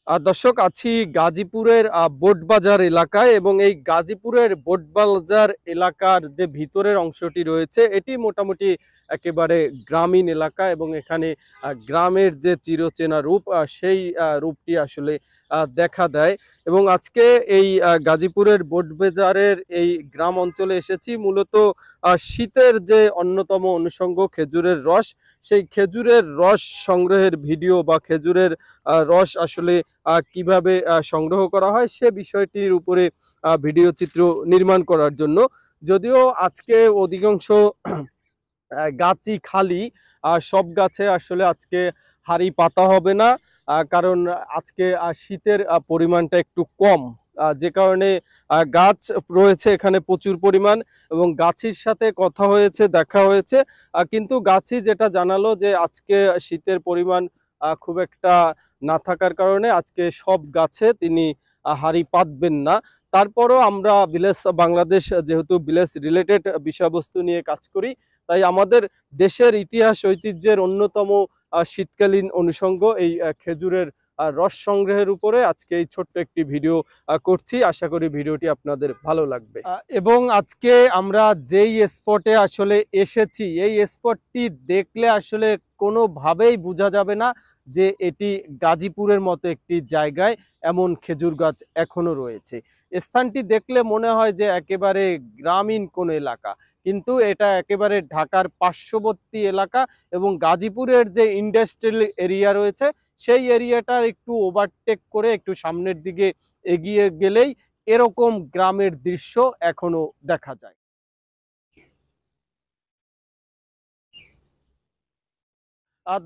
দর্শক, আছি গাজীপুরের বোটবাজার এলাকায় এবং এই গাজীপুরের বোটবাজার এলাকার যে ভিতরের অংশটি রয়েছে এটি মোটামুটি একেবারে গ্রামীণ এলাকা এবং এখানে গ্রামের যে চিরচেনা রূপ সেই রূপটি আসলে দেখা দেয়। এবং আজকে এই গাজীপুরের বোটবাজারের এই গ্রাম অঞ্চলে এসেছি মূলত শীতের যে অন্যতম অনুষঙ্গ খেজুরের রস, সেই খেজুরের রস সংগ্রহের ভিডিও বা খেজুরের রস আসলে কিভাবে সংগ্রহ করা হয় সে বিষয়টির উপরে ভিডিও চিত্র নির্মাণ করার জন্য। যদিও আজকে অধিকাংশ গাছই খালি, সব গাছে আসলে আজকে হাড়ি পাতা হবে না, কারণ আজকে শীতের পরিমাণটা একটু কম, যে কারণে গাছ রয়েছে এখানে প্রচুর পরিমাণ। এবং গাছের সাথে কথা হয়েছে, দেখা হয়েছে, কিন্তু গাছই যেটা জানালো যে আজকে শীতের পরিমাণ খুব একটা না থাকার কারণে আজকে সব গাছে তিনি হাড়ি পাতবেন না। তারপরও আমরা ভিলেজ বাংলাদেশ, যেহেতু ভিলেজ রিলেটেড বিষয়বস্তু নিয়ে কাজ করি, তাই আমাদের দেশের ইতিহাস ঐতিহ্যের অন্যতম শীতকালীন অনুষঙ্গ এই খেজুরের রস সংগ্রহের উপরে আজকে এই ছোট্ট একটি ভিডিও করছি। আশা করি ভিডিওটি আপনাদের ভালো লাগবে। এবং আজকে আমরা যেই স্পটে আসলে এসেছি, এই স্পটটি দেখলে আসলে কোনোভাবেই বোঝা যাবে না যে এটি গাজীপুরের মতো একটি জায়গায় এমন খেজুর গাছ এখনো রয়েছে। স্থানটি দেখলে মনে হয় যে একেবারে গ্রামীণ কোনো এলাকা, কিন্তু এটা একেবারে ঢাকার পার্শ্ববর্তী এলাকা এবং গাজীপুরের যে ইন্ডাস্ট্রিয়াল এরিয়া রয়েছে সেই এরিয়াটার একটু ওভারটেক করে একটু সামনের দিকে এগিয়ে গেলেই এরকম গ্রামের দৃশ্য এখনো দেখা যায়।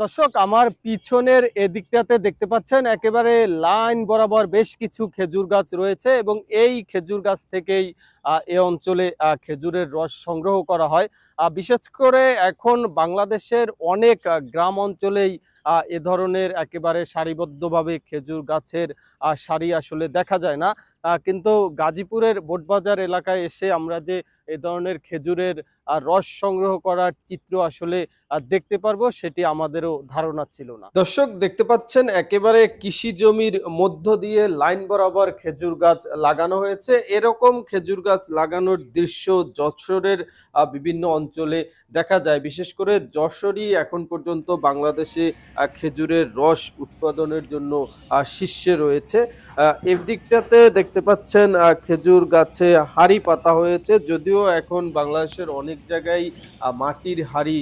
দর্শক, আমার পিছনের এদিকটাতে দেখতে পাচ্ছেন একেবারে লাইন বরাবর বেশ কিছু খেজুর গাছ রয়েছে এবং এই খেজুর গাছ থেকেই এ অঞ্চলে খেজুরের রস সংগ্রহ করা হয়। বিশেষ করে এখন বাংলাদেশের অনেক গ্রাম অঞ্চলেই এ ধরনের একেবারে সারিবদ্ধভাবে খেজুর গাছের সারি আসলে দেখা যায় না, কিন্তু গাজীপুরের বোটবাজার এলাকায় এসে আমরা যে এ ধরনের খেজুরের রস সংগ্রহ করার চিত্র আসলে দেখতে পারবো সেটি আমাদেরও ধারণা ছিল না। দর্শক, দেখতে পাচ্ছেন একেবারে কৃষি জমির মধ্য দিয়ে লাইন বরাবর খেজুর গাছ লাগানো হয়েছে। এরকম খেজুর গাছ লাগানোর দৃশ্য যশোরের বিভিন্ন অঞ্চলে দেখা যায়। বিশেষ করে যশোরই এখন পর্যন্ত বাংলাদেশে খেজুরের রস উৎপাদনের জন্য শীর্ষে রয়েছে। এর দিকটাতে দেখতে পাচ্ছেন খেজুর গাছে হাড়ি পাতা হয়েছে, যদিও এখন বাংলাদেশের অনেক জায়গায় মাটির হাড়ি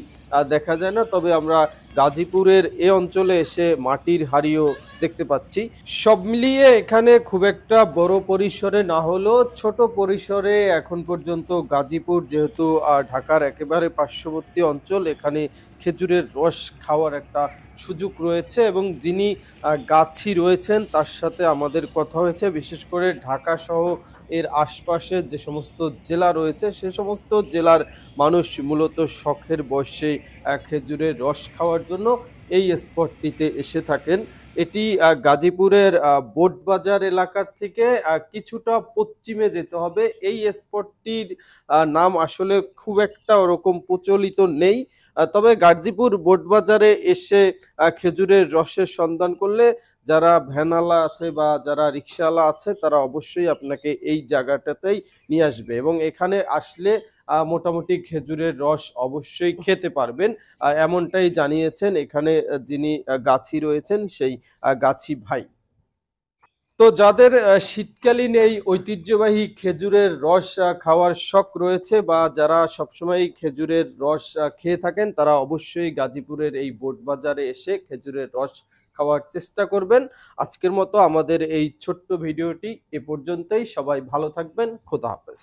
দেখা যায় না, তবে আমরা গাজীপুরের এ অঞ্চলে এসে মাটির হাড়িও দেখতে পাচ্ছি। সব মিলিয়ে এখানে খুব একটা বড় পরিসরে না হলেও ছোট পরিসরে এখন পর্যন্ত গাজীপুর, যেহেতু ঢাকার একেবারে পার্শ্ববর্তী অঞ্চল, এখানে খেজুরের রস খাওয়ার একটা সুযোগ রয়েছে। এবং যিনি গাছি রয়েছেন তার সাথে আমাদের কথা হয়েছে, বিশেষ করে ঢাকা সহ এর আশপাশে যে সমস্ত জেলা রয়েছে সে সমস্ত জেলার মানুষ মূলত শখের বয়সে খেজুরের রস খাওয়ার জন্য এই স্পটটিতে এসে থাকেন। এটি গাজীপুরের বোটবাজার এলাকার থেকে কিছুটা পশ্চিমে যেতে হবে। এই স্পটটির নাম আসলে খুব একটা ওরকম প্রচলিত নেই, তবে গাজীপুর বোটবাজারে এসে খেজুরের রসের সন্ধান করলে যারা ভ্যানওয়ালা আছে বা যারা রিক্সাওয়ালা আছে তারা অবশ্যই আপনাকে এই জায়গাটাতেই নিয়ে আসবে এবং এখানে আসলে মোটামুটি খেজুরের রস অবশ্যই খেতে পারবেন, এমনটাই জানিয়েছেন এখানে যিনি গাছি রয়েছেন সেই গাছি ভাই। তো যাদের শীতকালীন এই ঐতিহ্যবাহী খেজুরের রস খাওয়ার শখ রয়েছে বা যারা সবসময় খেজুরের রস খেয়ে থাকেন তারা অবশ্যই গাজীপুরের এই বোটবাজারে এসে খেজুরের রস খাওয়ার চেষ্টা করবেন। আজকের মতো আমাদের এই ছোট্ট ভিডিওটি এ পর্যন্তই। সবাই ভালো থাকবেন। খোদা হাফেজ।